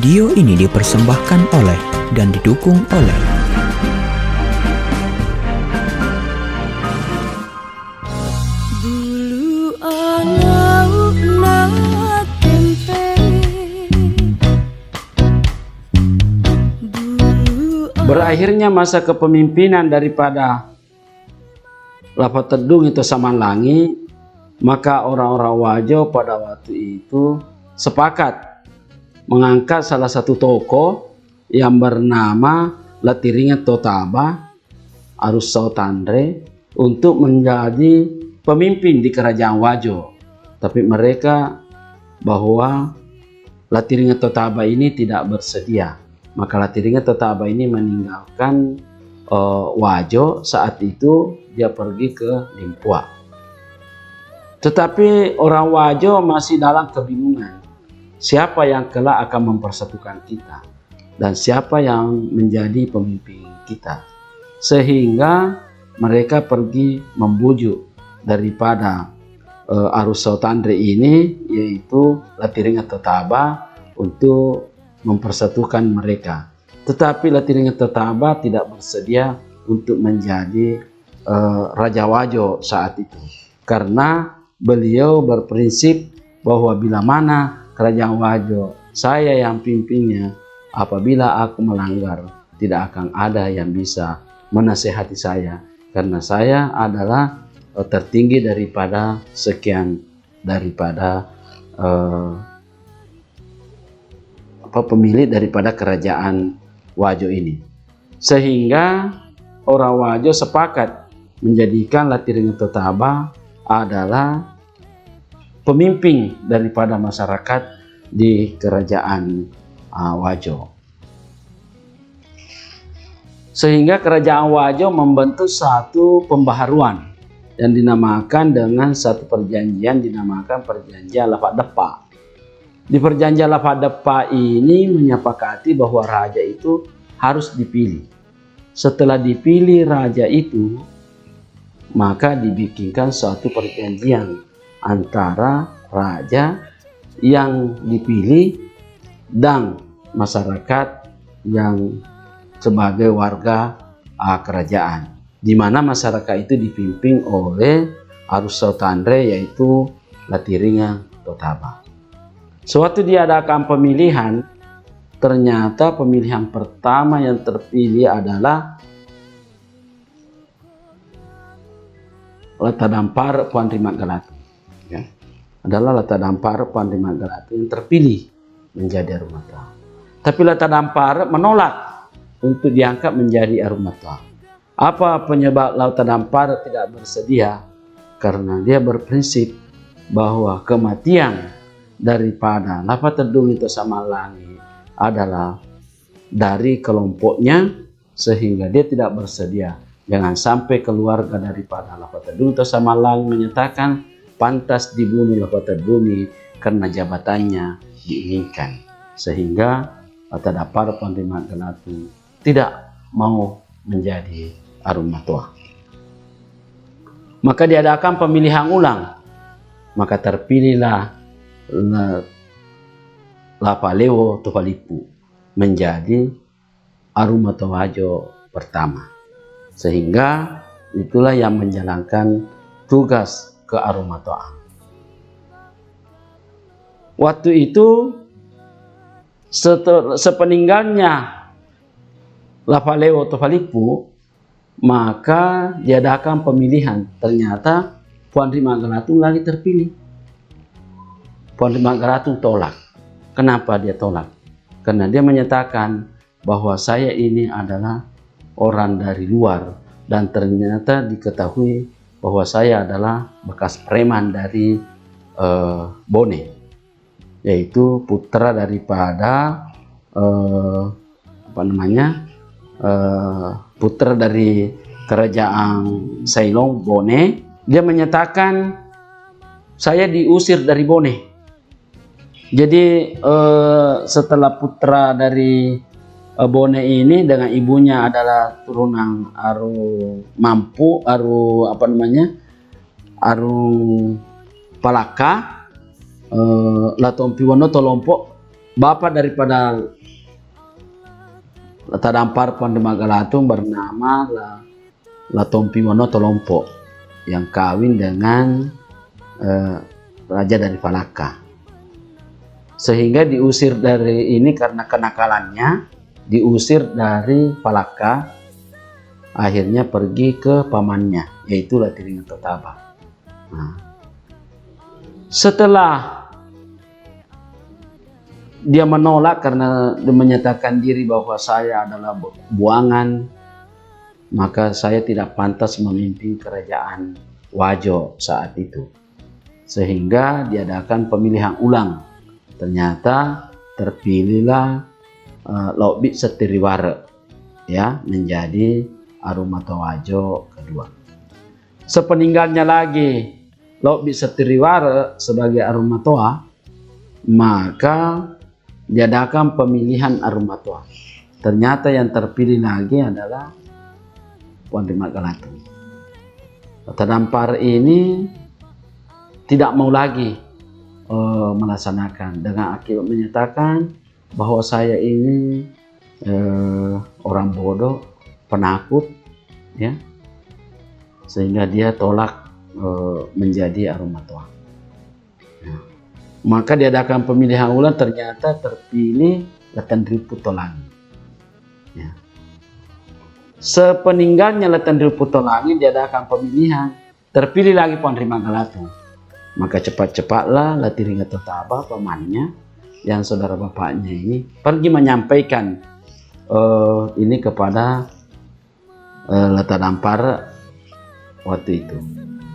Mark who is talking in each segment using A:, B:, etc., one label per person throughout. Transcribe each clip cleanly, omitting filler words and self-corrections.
A: Video ini dipersembahkan oleh dan didukung oleh
B: Dulu anak nak tempe.
C: Berakhirnya masa kepemimpinan daripada Lapa Tedung itu Samanlangi, maka orang-orang Wajo pada waktu itu sepakat mengangkat salah satu tokoh yang bernama Latiringa Totaba Arus Sautandre untuk menjadi pemimpin di kerajaan Wajo. Tapi mereka bahwa Latiringa Totaba ini tidak bersedia. Maka Latiringa Totaba ini meninggalkan Wajo. Saat itu dia pergi ke Limpua. Tetapi orang Wajo masih dalam kebingungan. Siapa yang kelak akan mempersatukan kita? Dan siapa yang menjadi pemimpin kita? Sehingga mereka pergi membujuk daripada Arus Sautandre ini, yaitu Latiringa Totaba, untuk mempersatukan mereka. Tetapi Latiringa Totaba tidak bersedia untuk menjadi Raja Wajo saat itu, karena beliau berprinsip bahwa bila mana kerajaan Wajo saya yang pimpinnya, apabila aku melanggar tidak akan ada yang bisa menasehati saya, karena saya adalah tertinggi daripada sekian daripada pemilik daripada kerajaan Wajo ini. Sehingga orang Wajo sepakat menjadikan Latiringa Totaba adalah pemimpin daripada masyarakat di kerajaan Wajo. Sehingga kerajaan Wajo membentuk satu pembaharuan yang dinamakan dengan satu perjanjian, dinamakan perjanjian Lapak Depa. Di perjanjian Lapak Depa ini menyepakati bahwa raja itu harus dipilih. Setelah dipilih raja itu, maka dibikinkan suatu perjanjian antara raja yang dipilih dan masyarakat yang sebagai warga kerajaan, di mana masyarakat itu dipimpin oleh Arus Sautandre, yaitu Latiringa Totaba. Suatu diadakan pemilihan, ternyata pemilihan pertama yang terpilih adalah Latadampar Puan Rima Galatu. Ya, adalah Latadampar Puan Rima Galatu yang terpilih menjadi Arumatua. Tapi Latadampar menolak untuk diangkat menjadi Arumatua. Apa penyebab Latadampar tidak bersedia? Karena dia berprinsip bahwa kematian daripada Lapa Tedung itu Samanlangi adalah dari kelompoknya, sehingga dia tidak bersedia. Jangan sampai keluarga daripada Lapa Tedung itu Samanlangi menyatakan pantas dibunuh Lapa Tedung karena jabatannya diinginkan. Sehingga Latadampar Puan Rima Galatu tidak mau menjadi Arumatua. Maka diadakan pemilihan ulang. Maka terpilihlah Lapalewo Tufalipu menjadi Arumatua Wajo pertama. Sehingga itulah yang menjalankan tugas kearumatuaan. Waktu itu sepeninggalnya Lapalewo Tufalipu, maka diadakan pemilihan. Ternyata Puan Rima Galatu lagi terpilih. Puan Rima Galatu tolak. Kenapa dia tolak? Karena dia menyatakan bahwa saya ini adalah orang dari luar, dan ternyata diketahui bahwa saya adalah bekas preman dari Bone, yaitu putra daripada putra dari kerajaan Ceylon Bone. Dia menyatakan saya diusir dari Bone. Jadi setelah putra dari Bone ini dengan ibunya adalah turunan Arung Palaka, Latompiwono Tolompok bapak daripada Latadampar Pondok Magalatung bernama Latompi Wonoto Lompo yang kawin dengan raja dari Palaka. Sehingga diusir dari ini karena kenakalannya, diusir dari Palaka, akhirnya pergi ke pamannya, yaitu Latiringa Totaba. Nah, setelah dia menolak karena dia menyatakan diri bahwa saya adalah buangan, maka saya tidak pantas memimpin kerajaan Wajo saat itu. Sehingga diadakan pemilihan ulang. Ternyata terpilihlah Lobit Setiriwara ya menjadi Arumata Wajo kedua. Sepeninggalnya lagi Lobit Setiriwara sebagai Arumatoa, maka diadakan pemilihan Arumatoa. Ternyata yang terpilih lagi adalah Wandi Magalatung. Latadampar ini tidak mau lagi melaksanakan dengan akibat menyatakan bahwa saya ini orang bodoh, penakut, ya, sehingga dia tolak menjadi Arumatoa. Nah, maka diadakan pemilihan ulang, ternyata terpilih Latandri Putolangi. Ya. Sepeninggalnya Latandri Putolangi diadakan pemilihan, terpilih lagi Pondri Magalatung. Maka cepat-cepatlah Latiringa Totaba pamannya yang saudara bapaknya ini pergi menyampaikan ini kepada Latadampar waktu itu,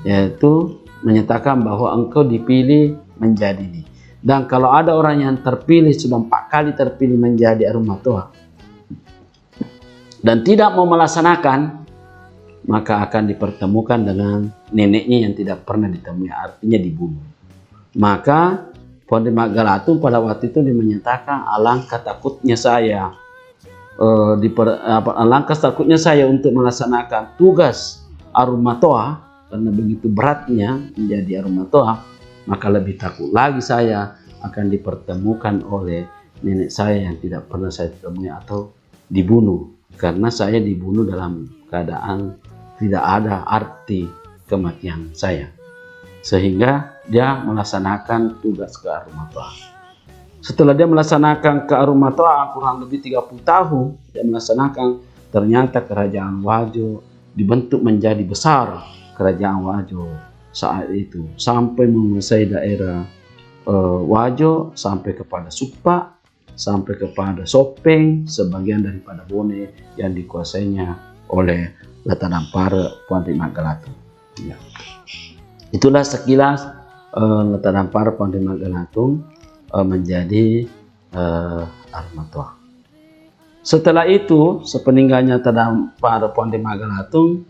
C: yaitu menyatakan bahwa engkau dipilih menjadi ini. Dan kalau ada orang yang terpilih sudah 4 kali terpilih menjadi Arumatoa dan tidak mau melaksanakan, maka akan dipertemukan dengan neneknya yang tidak pernah ditemui, artinya dibunuh. Maka Pondri Magalatung pada waktu itu menyatakan alangkah takutnya saya untuk melaksanakan tugas Arumatoa, karena begitu beratnya menjadi Arumatoa, maka lebih takut lagi saya akan dipertemukan oleh nenek saya yang tidak pernah saya temui atau dibunuh, karena saya dibunuh dalam keadaan tidak ada arti kematian saya. Sehingga dia melaksanakan tugas ke Arumatoa. Setelah dia melaksanakan ke Arumatoa kurang lebih 30 tahun dia melaksanakan, ternyata kerajaan Wajo dibentuk menjadi besar. Kerajaan Wajo saat itu sampai menguasai daerah Wajo, sampai kepada Supa, sampai kepada Sopeng, sebagian daripada Bone yang dikuasainya oleh Latadampar Pondri Magalatung. Ya. Itulah sekilas Latadampar Pondri Magalatung menjadi Arumatoa. Setelah itu, sepeninggalnya Latadampar Pondri Magalatung,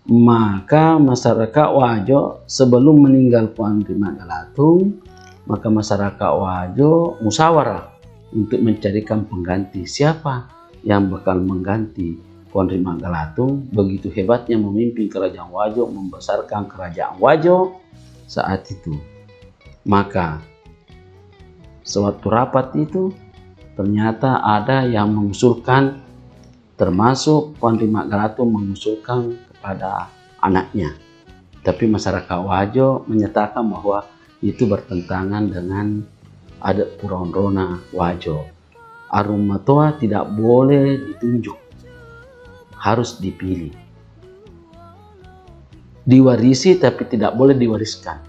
C: maka masyarakat Wajo sebelum meninggal Pondri Magalatung, maka masyarakat Wajo musyawarah untuk mencarikan pengganti, siapa yang bakal mengganti Pondri Magalatung. Begitu hebatnya memimpin kerajaan Wajo, membesarkan kerajaan Wajo saat itu. Maka suatu rapat itu ternyata ada yang mengusulkan, termasuk Pondri Magalatung mengusulkan kepada anaknya. Tapi masyarakat Wajo menyatakan bahwa itu bertentangan dengan adat Purondrona Wajo. Arumatoa tidak boleh ditunjuk, harus dipilih. Diwarisi tapi tidak boleh diwariskan.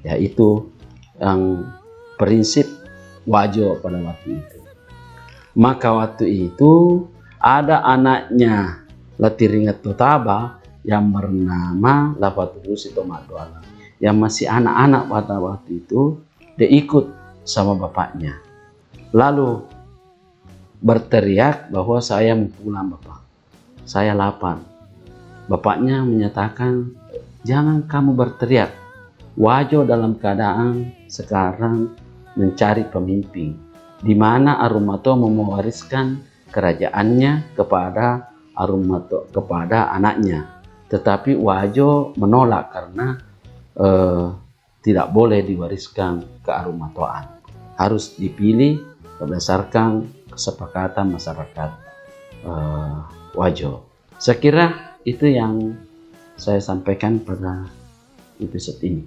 C: Yaitu yang prinsip Wajo pada waktu itu. Maka waktu itu ada anaknya Latiringa Totaba yang bernama Lapaturusi Tomaduala, yang masih anak-anak pada waktu itu, dia ikut sama bapaknya. Lalu berteriak bahwa saya mau pulang bapak, saya lapar. Bapaknya menyatakan, jangan kamu berteriak. Wajo dalam keadaan sekarang mencari pemimpin, di mana Arumatoa mewariskan kerajaannya kepada Arumatoa, kepada anaknya. Tetapi Wajo menolak karena tidak boleh diwariskan ke Arumatoaan, harus dipilih berdasarkan kesepakatan masyarakat Wajo. Saya kira itu yang saya sampaikan pada episode ini.